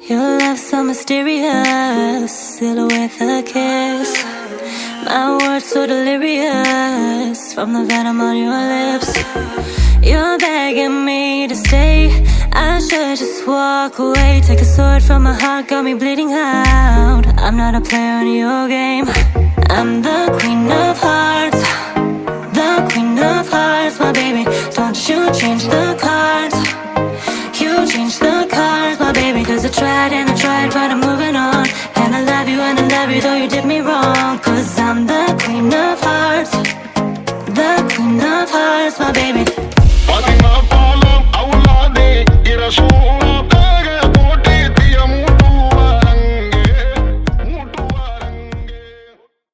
Your love so mysterious, silhouette a kiss. My words so delirious from the venom on your lips. You're begging me to stay, I should just walk away. Take a sword from my heart, got me bleeding out. I'm not a player in your game. I'm the queen of hearts, the queen of hearts, my baby. Don't you change the cards, you change the cards, my baby. Cause I tried and I tried, but I'm moving on. And I love you and I love you, though you did me wrong. Cause I'm the queen of hearts, the queen of hearts, my baby.